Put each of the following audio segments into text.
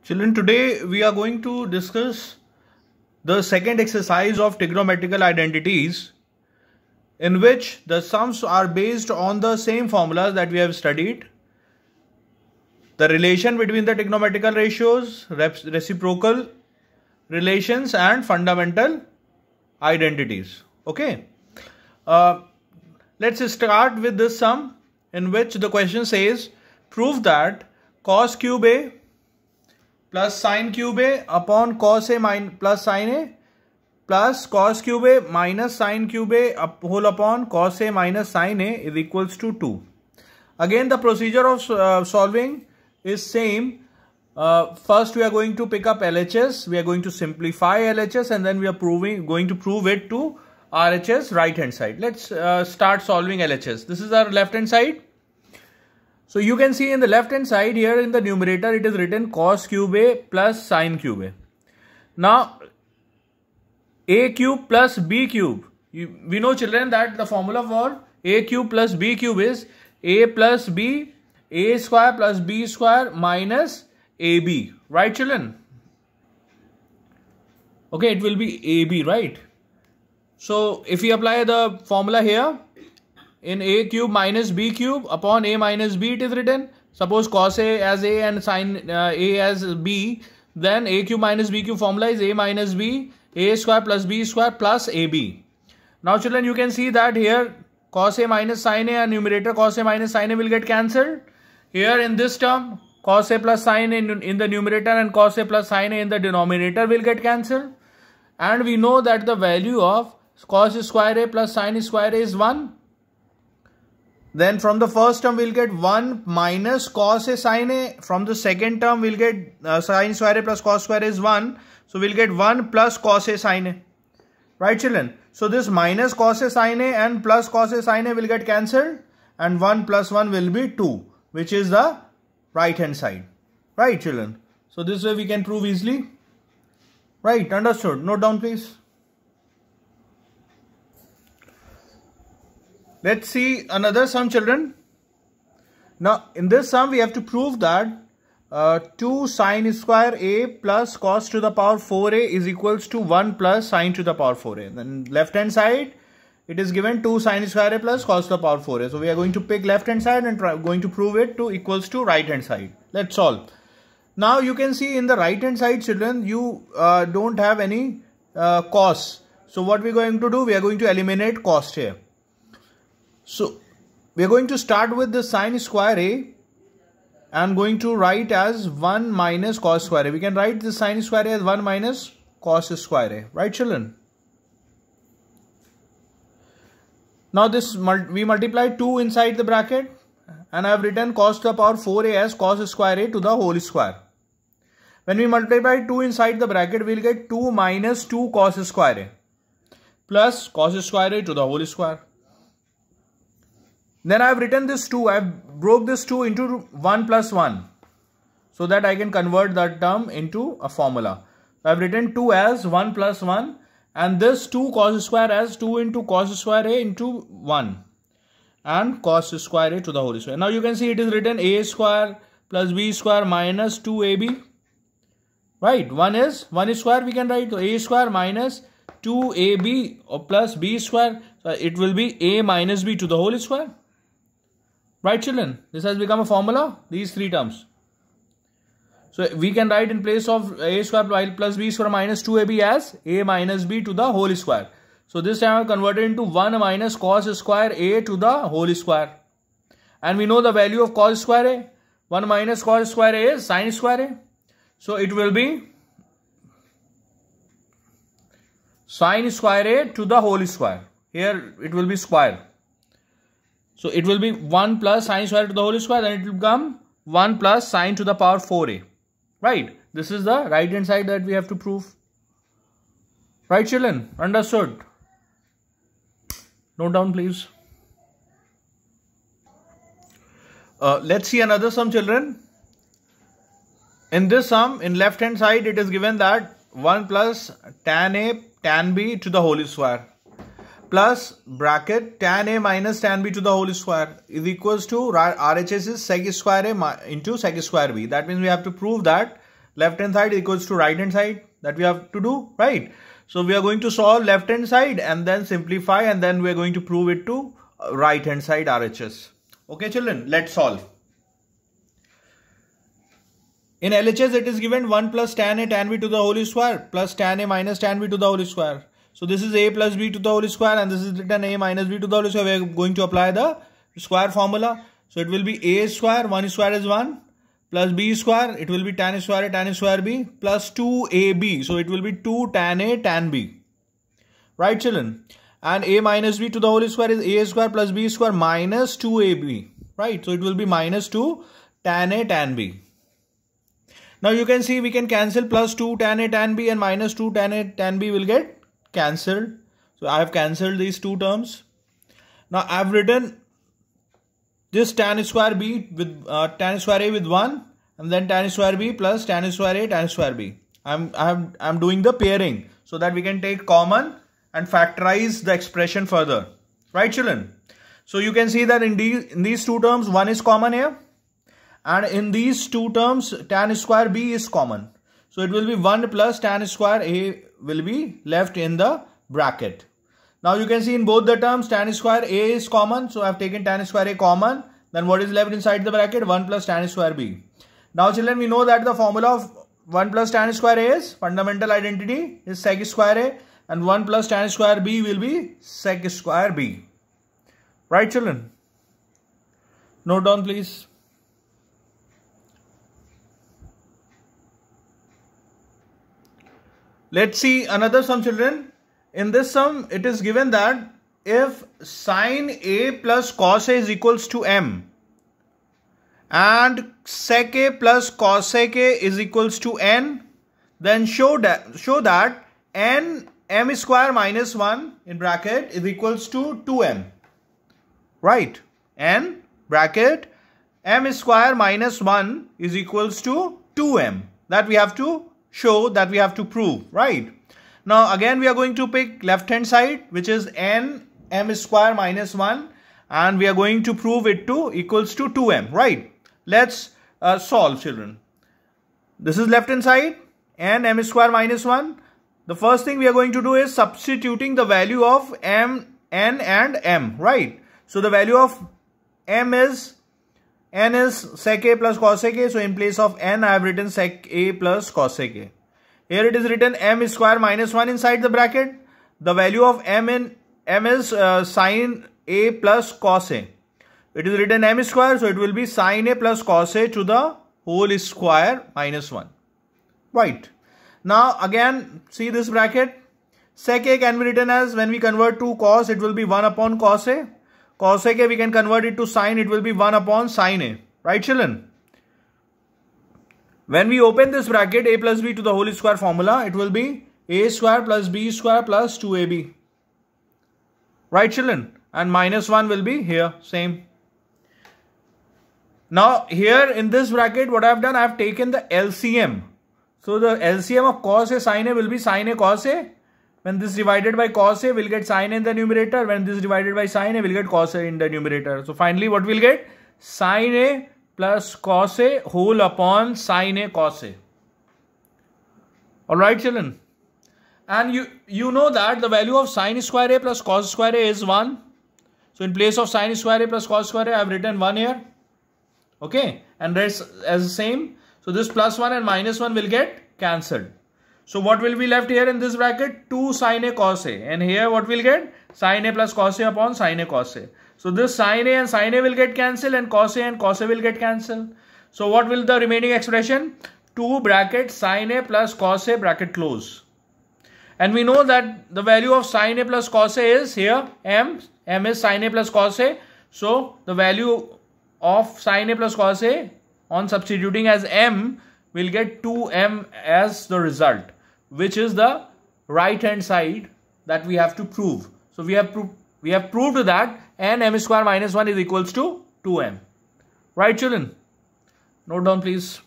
Children, today we are going to discuss the second exercise of trigonometrical identities, in which the sums are based on the same formulas that we have studied. The relation between the trigonometrical ratios, reciprocal relations and fundamental identities. Okay. Let's start with this sum, in which the question says, prove that cos cube A plus sin cube A upon cos A plus sin A plus cos cube A minus sin cube A whole upon cos A minus sin A is equals to 2. Again, the procedure of solving is same. First we are going to pick up LHS, we are going to simplify LHS, and then we are going to prove it to RHS right hand side. Let's start solving LHS. This is our left hand side. So you can see in the left hand side here in the numerator it is written cos cube A plus sin cube A. Now A cube plus B cube. We know, children, that the formula for A cube plus B cube is A plus B, A square plus B square minus AB. Right, children? Okay, it will be AB, right? So if we apply the formula here, in A cube minus B cube upon A minus B it is written. Suppose cos A as A and sin A as B, then A cube minus B cube formula is A minus B, A square plus B square plus AB. Now children, you can see that here cos A minus sin A and numerator cos A minus sin A will get cancelled. Here in this term cos A plus sin A in the numerator and cos A plus sin A in the denominator will get cancelled. And we know that the value of cos square A plus sin square A is 1. Then from the first term we'll get 1 minus cos A sin A. From the second term we'll get sin square A plus cos square A is 1. So we'll get 1 plus cos A sin A. Right, children? So this minus cos A sin A and plus cos A sin A will get cancelled. And 1 plus 1 will be 2, which is the right hand side. Right, children? So this way we can prove easily. Right, understood. Note down, please. Let's see another sum, children. Now in this sum we have to prove that 2 sin square A plus cos to the power 4A is equals to 1 plus sin to the power 4A. Then left hand side it is given 2 sin square A plus cos to the power 4A. So we are going to pick left hand side and going to prove it to equals to right hand side. Let's solve. Now you can see in the right hand side, children, you don't have any cos. So what we are going to do, we are going to eliminate cos here. So we are going to start with the sin square A and going to write as 1 minus cos square A. We can write the sin square A as 1 minus cos square A. Right, children? Now this we multiply 2 inside the bracket, and I have written cos to the power 4A as cos square A to the whole square. When we multiply 2 inside the bracket, we will get 2 minus 2 cos square A plus cos square A to the whole square. Then I have written this 2, I have broke this 2 into 1 plus 1, so that I can convert that term into a formula. I have written 2 as 1 plus 1, and this 2 cos square as 2 into cos square A into 1 and cos square A to the whole square. Now you can see it is written A square plus B square minus 2AB. Right, 1 is square we can write. So A square minus 2AB or plus B square. So it will be A minus B to the whole square. Right, children? This has become a formula, these three terms. So we can write in place of A square plus B square minus 2AB as A minus B to the whole square. So this time I have converted into 1 minus cos square A to the whole square. And we know the value of cos square A. 1 minus cos square A is sin square A. So it will be sin square A to the whole square. Here it will be square. So it will be 1 plus sin square to the whole square, then it will become 1 plus sin to the power 4A. Right? This is the right hand side that we have to prove. Right, children? Understood? Note down, please. Let's see another sum, children. In this sum, in left hand side it is given that 1 plus tan A tan B to the whole square plus bracket tan A minus tan B to the whole square is equals to RHS is sec square A into sec square B. That means we have to prove that left hand side equals to right hand side. That we have to do, right? So we are going to solve left hand side and then simplify, and then we are going to prove it to right hand side RHS. Okay children, let's solve. In LHS it is given 1 plus tan A tan B to the whole square plus tan A minus tan B to the whole square. So this is A plus B to the whole square and this is written A minus B to the whole square. We are going to apply the square formula. So it will be A square, 1 square is 1, plus B square, it will be tan square A tan square B, plus 2AB. So it will be 2 tan A tan B. Right children? And A minus B to the whole square is A square plus B square minus 2AB. Right? So it will be minus 2 tan A tan B. Now you can see we can cancel plus 2 tan A tan B and minus 2 tan A tan B will get cancelled. So I have cancelled these two terms. Now I have written this tan square B with tan square A with 1 and then tan square B plus tan square A tan square B. I'm doing the pairing so that we can take common and factorize the expression further. Right children? So you can see that in these two terms 1 is common here. And in these two terms, tan square B is common. So it will be 1 plus tan square A will be left in the bracket. Now you can see in both the terms, tan square A is common. So I have taken tan square A common. Then what is left inside the bracket? 1 plus tan square B. Now children, we know that the formula of 1 plus tan square A is fundamental identity is sec square A. And 1 plus tan square B will be sec square B. Right children? Note down please. Let's see another sum children. In this sum it is given that if sine A plus cos A is equals to m and sec A plus cosec A is equals to n, then show that n m square minus 1 in bracket is equals to 2m. Right? N bracket m square minus 1 is equals to 2m. That we have to show, that we have to prove, right? Now again we are going to pick left hand side, which is n m square minus 1, and we are going to prove it to equals to 2m, right? Let's solve children. This is left hand side, n m square minus 1. The first thing we are going to do is substituting the value of n and m, right? So the value of n is sec A plus cosec A. So in place of n, I have written sec A plus cosec A. Here it is written m square minus 1 inside the bracket. The value of m is sine A plus cos A. It is written m square, so it will be sine A plus cos A to the whole square minus 1. Right. Now again, see this bracket. Sec A can be written as, when we convert to cos, it will be 1 upon cos A. Cosec A we can convert it to sine, it will be 1 upon sine A. Right children? When we open this bracket, A plus B to the whole square formula, it will be A square plus B square plus 2AB. Right children? And minus 1 will be here, same. Now here in this bracket, what I have done, I have taken the LCM. So the LCM of cos A sine A will be sine A cos A. When this divided by cos A, we'll get sine A in the numerator. When this divided by sine A, we'll get cos A in the numerator. So finally what we'll get? Sine A plus cos A whole upon sine A cos A. Alright children. And you know that the value of sine square A plus cos square A is 1. So in place of sine square A plus cos square A, I have written 1 here. Okay. And rest as the same. So this plus 1 and minus 1 will get cancelled. So what will be left here in this bracket? 2 sine A cos A. And here what we'll get? Sine A plus cos A upon sine A cos A. So this sine A and sine A will get cancelled and cos A will get cancelled. So what will the remaining expression? 2 bracket sine A plus cos A bracket close. And we know that the value of sine A plus cos A is here m. M is sine A plus cos A. So the value of sine A plus cos A on substituting as m will get 2m as the result, which is the right hand side that we have to prove. So we have proved that n m square minus 1 is equals to 2m. Right children? Note down please.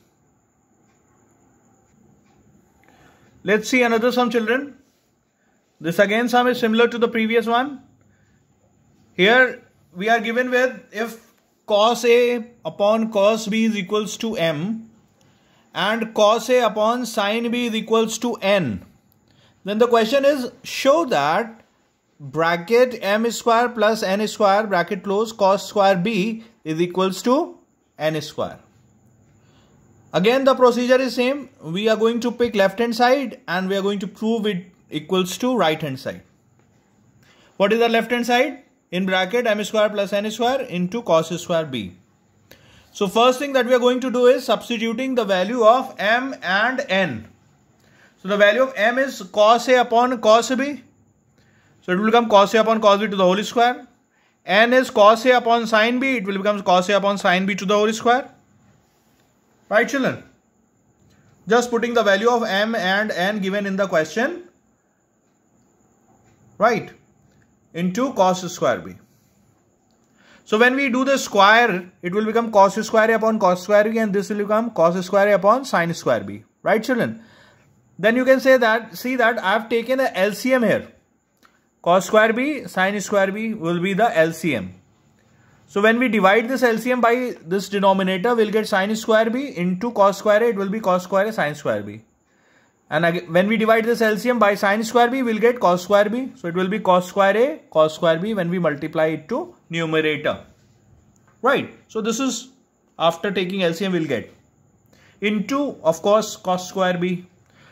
Let's see another sum children. This again sum is similar to the previous one. Here we are given with if cos A upon cos B is equals to m and cos A upon sin B is equals to n. Then the question is, show that bracket m square plus n square bracket close cos square b is equals to n square. Again the procedure is same. We are going to pick left hand side and we are going to prove it equals to right hand side. What is the left hand side? In bracket m square plus n square into cos square b. So first thing that we are going to do is substituting the value of m and n. So the value of m is cos A upon cos B. So it will become cos A upon cos B to the whole square. N is cos A upon sin B. It will become cos A upon sin B to the whole square. Right, children? Just putting the value of m and n given in the question. Right. Into cos square B. So when we do the square, it will become cos square A upon cos square B, and this will become cos square A upon sin square B. Right, children? Then you can say that, see that I have taken a LCM here. Cos square B, sin square B will be the LCM. So when we divide this LCM by this denominator, we'll get sin square B into cos square A. It will be cos square A sin square B. And again, when we divide this LCM by sin square B, we'll get cos square B. So it will be cos square A, cos square B when we multiply it to numerator. Right. So this is after taking LCM we'll get. Into, of course, cos square B.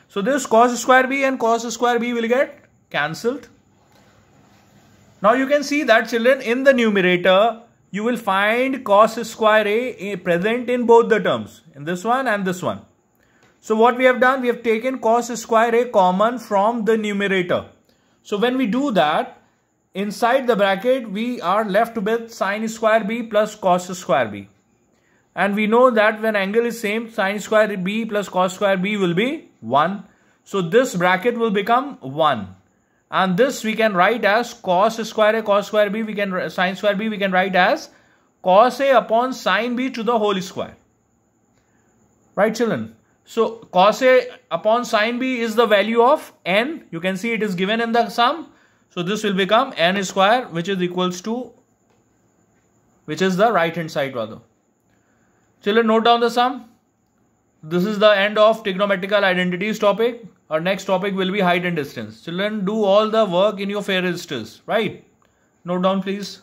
So this cos square B and cos square B will get cancelled. Now you can see that, children, in the numerator, you will find cos square A present in both the terms. In this one and this one. So what we have done, we have taken cos square A common from the numerator. So when we do that, inside the bracket, we are left with sin square B plus cos square B. And we know that when angle is same, sin square B plus cos square B will be 1. So this bracket will become 1. And this we can write as cos square A, cos square B, sin square B we can write as cos A upon sin B to the whole square. Right, children? So cos A upon sin B is the value of n. You can see it is given in the sum. So this will become n square, which is equals to, which is the right hand side rather. Children, note down the sum. This is the end of trigonometrical identities topic. Our next topic will be height and distance. Children, do all the work in your fair registers, right? Note down please.